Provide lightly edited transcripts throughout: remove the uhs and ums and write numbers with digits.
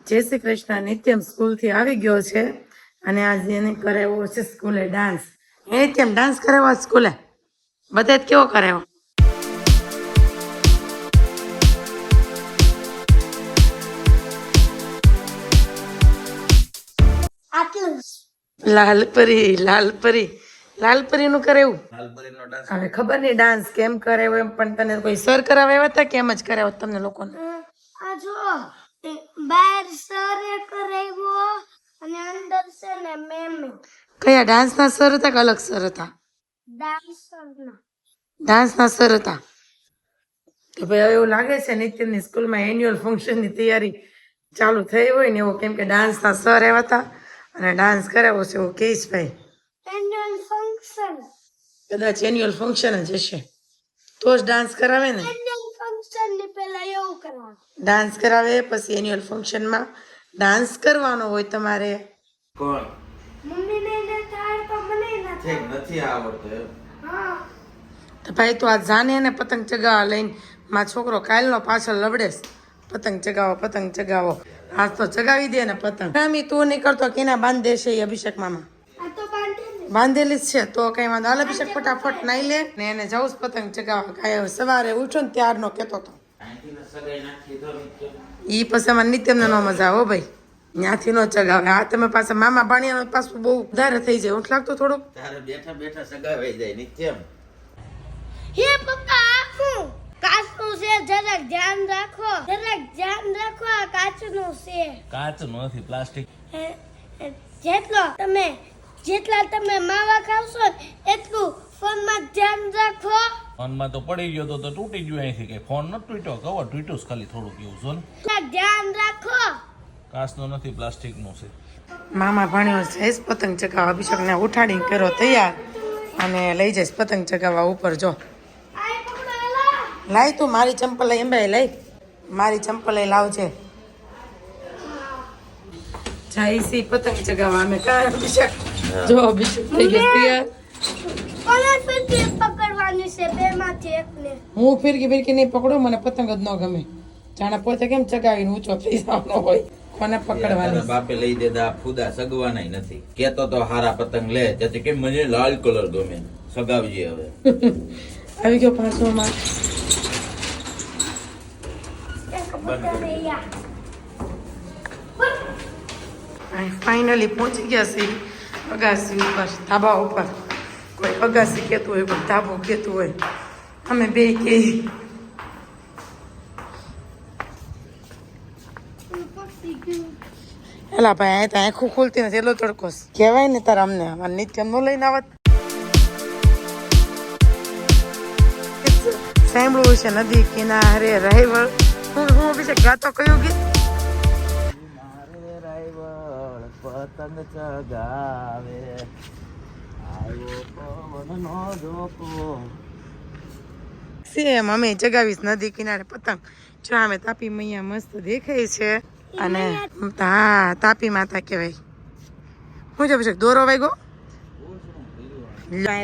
જય શ્રી કૃષ્ણ. નિત્યમ સ્કૂલથી આવી ગયો છે અને આજે એને કરાવ્યો છે સ્કૂલે ડાન્સ. નિત્યમ ડાન્સ કરાવ્યો સ્કૂલે, બધે જ કેવો કરાવ્યો? લાલપરી નું કરાવ્યું. હવે ખબર નહીં ડાન્સ કેમ કરાવ્યો એમ, પણ તને કોઈ સર કરાવ્યા હતા કેમ જ કરાવ્યો તમને લોકોને? આ જો બહાર સરે કરાવ્યો અને અંદર છે ને મેમે. કયા ડાન્સના સર હતા કે અલગ સર હતા? ડાન્સના સર હતા. તો ભાઈ હવે એવું લાગે છે નિત્યની સ્કૂલમાં એન્યુઅલ ફંક્શનની તૈયારી ચાલુ થઈ હોય ને એવું, કેમ કે ડાન્સના સર આવ્યા હતા અને ડાન્સ કરાવ્યો છે એવું કહીશ ભાઈ. એન્યુઅલ ફંક્શન, કદાચ એન્યુઅલ ફંક્શન જ હશે તો જ ડાન્સ કરાવે ને. એન્યુઅલ ફંક્શન ની પહેલા એવું કરવાનું, ડાન્સ કરાવે પછી એન્યુઅલ ફંક્શનમાં ડાન્સ કરવાનો હોય તમારે. કોણ? મમ્મીને ને તાર તો મને નથી આવડતું. હા તો ભાઈ તું આ જાને ને પતંગ ચગાવવા લઈને મારો છોકરો કાલનો પાછળ લબડેશ. પતંગ ચગાવો પતંગ ચગાવો, આજ તો ચગાવી દે ને પતંગ. રામી તું નહીં કરતો કેના બાંધ દેશે એ અભિષેક મામા? આ તો બાંધેલી બાંધેલી જ છે તો કઈ વાંધો. હાલ અભિષેક ફટાફટ નાઈ લે ને એને જવું જ પતંગ ચગાવવા. કાંઈ સવારે ઉઠો ને ત્યારનો કહેતો હતો. ઈ પછી અમારે નિત્યમને નો મજા આવે ભાઈ, ત્યાંથી નો ચગાવે. આ તમે પાછા મામા ભાણિયાનો પાછું બહુ વધારે થઈ જાય. ઊંઠ લાગતો થોડુંક. તારે બેઠા બેઠા સગાવાઈ જાય નિત્યમ. હે પપ્પા આખું કાચનું છે, જરાક ધ્યાન રાખો, જરાક ધ્યાન રાખો. આ કાચનું છે, કાચ નથી, પ્લાસ્ટિક. જેટલા તમે માવા ખાવશો ને એટલું ફોનમાં ધ્યાન રાખો. ફોનમાં તો પડી ગયો તો તૂટી ગયો. અહીંથી કે ફોન નથી તૂટ્યો, કવર તૂટ્યું છે ખાલી થોડુંક એવું છે ને. જરાક ધ્યાન રાખો. કાચનો નથી, પ્લાસ્ટિકનું છે. મામા ભાણ્યો જઈશ પતંગ ચગાવવા. અભિષેકને ઉઠાડીને કર્યો તૈયાર અને લઈ જઈશ પતંગ ચગાવવા ઉપર. જો આય પકડો એલા. લાય તું મારી ચંપલ લઈ, એમ ભાઈ લઈ મારી ચંપલ લઈ લાવજે. જઈશી પતંગ ચગાવવા અમે. કાં અભિષેક? જો અભિષેક થઈ ગયો તૈયાર. કોને ફિરકી પકડવાની છે? બેમાંથી એકને. હું ફિરકી ફિરકી નહીં પકડું, મને પતંગ જ ન ગમે. જાણે પોતે કેમ ચગાવીને ઊંચો થઈ જવાનો હોય. કોને પકડવાની? બાપે લઈ દેતા ફૂદા સગવાના નથી. કેતો તો હારા પતંગ લે, તેથી કે મને લાલ કલર ગમે, સગાવજે હવે. આવી ગયો પાછોમાં. એક પકડે યા. ફાઇનલી પહોંચી ગયા છે અગાસી ઉપર, ધાબા ઉપર. કોઈ અગાસી કહેતું હોય, કોઈ ધાબો કહેતું હોય. અમે બે કે એલા ભાઈ અહીં તો આંખું ખોલતી નથી, એટલો તડકો છે. કહેવાય ને તારે અમને અમારે નિત્યમ નો લઈને આવત. સાંભળવું છે નદી કિનારે રહેવળ. હું અભિષેક ગાતો કયું ગીત? પતંગ ચગાવે આવ્યો પવનનો ઝોકો. સેમ અમે ચગાવીશ નદી કિનારે પતંગ. જો અમે તાપી મૈયા મસ્ત દેખાય છે. અને હા તાપી માતા કહેવાય. શું છે અભિષેક, દોરો વાગ્યો?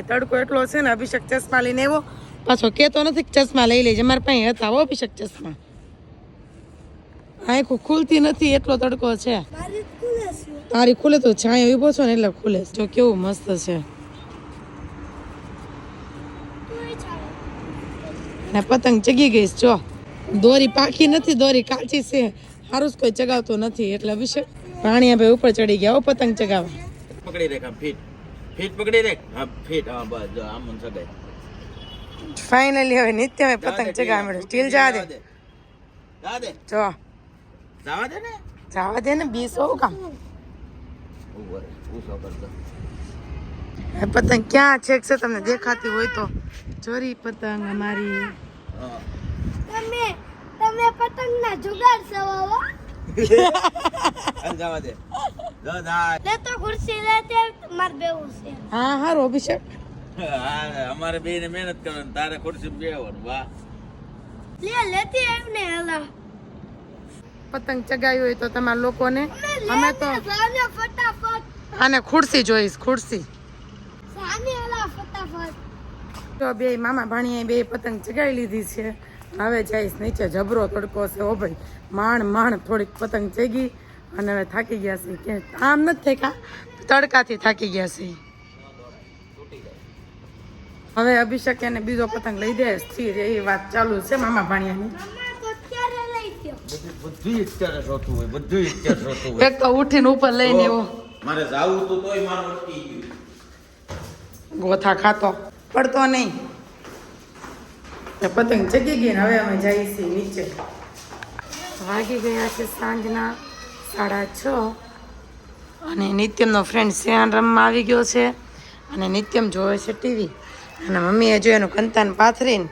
તડકો એટલો છે ને. અભિષેક ચશ્મા લઈને આવ્યો પાછો, કેતો નથી કે ચશ્મા લઈ લેજે. મારા પાસે હતા હો અભિષેક ચશ્મા. આંખું ખુલતી નથી, એટલો તડકો છે. મારી ખુલે છે. તારી ખુલે તો છાંયો ઉભો છો ને એટલે ખુલે. જો કેવું મસ્ત છે. અને પતંગ ચગી ગઈ જો. દોરી પાકી નથી, દોરી કાચી છે. સારું જ કોઈ ચગાવતો નથી એટલે અભિષેક પાણી ભાઈ ઉપર ચડી ગયા હો પતંગ ચગાવવા. પકડી રાખ આમ, ફીટ ફીટ પકડી રાખ. હા ફીટ, હા બસ જો આમ સગાય. ફાઇનલી હવે નિત્યમે પતંગ ચગાવવા મળ્યો. સ્ટીલ જવા દે જો, જવા દે ને. જવા દે ને, બીસ હોવું કામ. ઉસો કરતો. પતંગ ક્યાં છેક છે તમને દેખાતી હોય તો ચોરી પતંગ અમારી. તમે પતંગના જુગાર સવાવો. જવા દે. જો જા. લે તો ખુરશી લેતે માર બેવું છે. હા હારો અભિષેક. અમારે બે ને મહેનત કરવાની, તારે ખુરશી બેવાનું. વાહ. લેતી આવને હાલા. પતંગ ચગાવી હોય તો તમારા લોકોને. અમે તો સાને ફટાફટ. આને ખુરશી જોઈશ, ખુરશી. સાને હાલા ફટાફટ. તો બે મામા ભાણીએ બે પતંગ ચગાવી લીધી છે. હવે જઈશ નીચે. જબરો તડકો છે ઓ ભાઈ. માંડ થોડીક પતંગ ચગી અને હવે થાકી ગયા છે કે આમ નથી થાક્યા, તડકાથી થાકી ગયા છે. હવે અભિષેક એને બીજો પતંગ લઈ દે સ્થિર, એ વાત ચાલુ છે મામા ભાણિયાની. મમ્મા તો ક્યારે લઈ ગયો? બધું અત્યારે જોતું હોય, બધું અત્યારે જોતું હોય. એક તો ઉઠીને ઉપર લઈને એવો મારે જાવું તો તોય મારું અટકી ગયું. ગોથા ખાતો પડતો નહીં. એ પતંગ ચગી ગઈ ને હવે અમે જઈએ છીએ નીચે. વાગી ગયા છે સાંજના 6:30 અને નિત્યમનો ફ્રેન્ડ શ્રેયાન રમવા આવી ગયો છે અને નિત્યમ જોવે છે ટીવી અને મમ્મીએ જો એનું કંતાન પાથરીને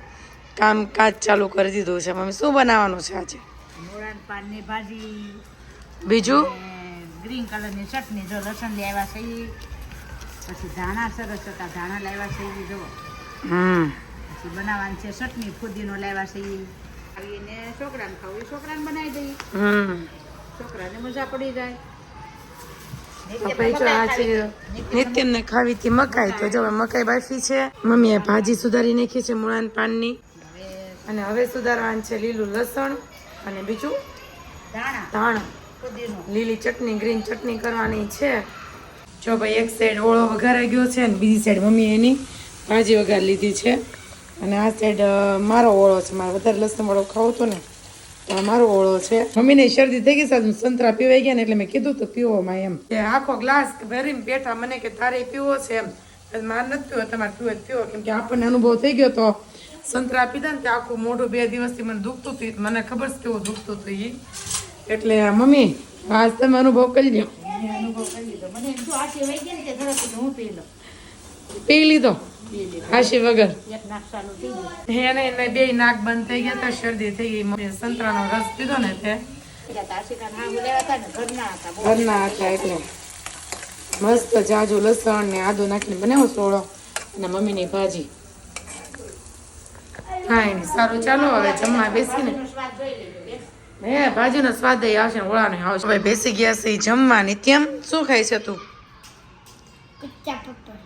કામકાજ ચાલુ કરી દીધું છે. મમ્મી શું બનાવવાનું છે આજે? મોળાની પાનની ભાજી, બીજું ગ્રીન કલરની ચટણી, જો લસણ લાવ્યા છે ઈ, પછી ધાણા સરસ હતા, ધાણા લાવ્યા છે ઈ, જો પછી બનાવવાની છે ચટણી, ફુદીનો લાવ્યા છે ઈ. આવીને છોકરાને ખાવું, છોકરાને બનાવી દઈએ, છોકરાને મજા પડી જાય. નિત્યમને ખાવી હતી મકાઈ, તો જો હવે મકાઈ બાફી છે. મમ્મીએ ભાજી સુધારી નાખી છે મૂળાની પાનની અને હવે સુધારવાનું છે લીલું લસણ અને બીજું ધાણા, લીલી ચટણી, ગ્રીન ચટણી કરવાની છે. જો ભાઈ એક સાઈડ ઓળો વઘારાઈ ગયો છે અને બીજી સાઈડ મમ્મીએ એની ભાજી વઘાર લીધી છે અને આ સાઈડ મારો ઓળો છે. મારે વધારે લસણ વાળો ખાવું હતું ને તો આ મારો ઓળો છે. મમ્મીને શરદી થઈ ગઈ સાહેબ, સંતરા પીવાઈ ગયા ને એટલે મેં કીધું તો પીવોમાં એમ કે આખો ગ્લાસ ભરીને બેઠા મને કે તારે પીવો છે એમ. મારે નથી પીવો, તમારે પીવો જ પીવો, કેમ કે આપણને અનુભવ થઈ ગયો તો સંતરા પીધા ને તે આખું મોઢું 2 દિવસથી મને દુખતું હતું, મને ખબર છે કેવું દુખતું હતું એ. એટલે મમ્મી આજ તમે અનુભવ કરી લો. મને એમ તો આખી વહી ગઈ ને કે ઘરે હું પી લઉં, પી લીધો હાશી વગર. એક નાક ચાલુ થઈ ગયું. એને 2 નાક બંધ થઈ ગયા હતા, શરદી થઈ ગઈ. મમ્મીએ સંતરાનો રસ પીધો ને તે ઘરના હતા એટલે મસ્ત જાજુ લસણ ને આદુ નાખીને બનાવો સોળો અને મમ્મીની ભાજી. હા એની સારું, ચાલો હવે જમવા બેસીને. હે ભાજીનો સ્વાદ આવશે ને ઓળાનો આવશે. હવે બેસી ગયા છે જમવા. નિત્યમ શું ખાય છે તું? કચ્ચા પપ્પા.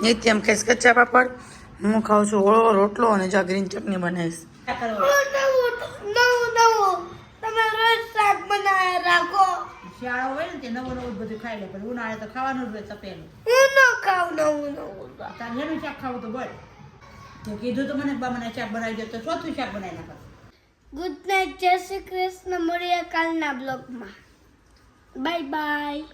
નિત્યમ ખાઈશ કચ્ચા પાપડ, હું ખાઉં છું ઓળો રોટલો અને જો ગ્રીન ચટણી બનાવીશ. નવું તમે રોજ શાક બનાવી રાખો. શિયાળો હોય ને તે નવું નવું બધું ખાઈ લે, પણ ઉનાળે તો ખાવાનું જ હોય તપેલું. હું ન ખાવ નવું શાક. તારે જેનું શાક ખાવું તો બોલ. તે કીધું તો મને બા મને શાક બનાવી દે, તો ચોથું શાક બનાવી નાખો. ગુડ નાઇટ, જય શ્રી કૃષ્ણ. મળીએ કાલના બ્લોગમાં. Bye bye.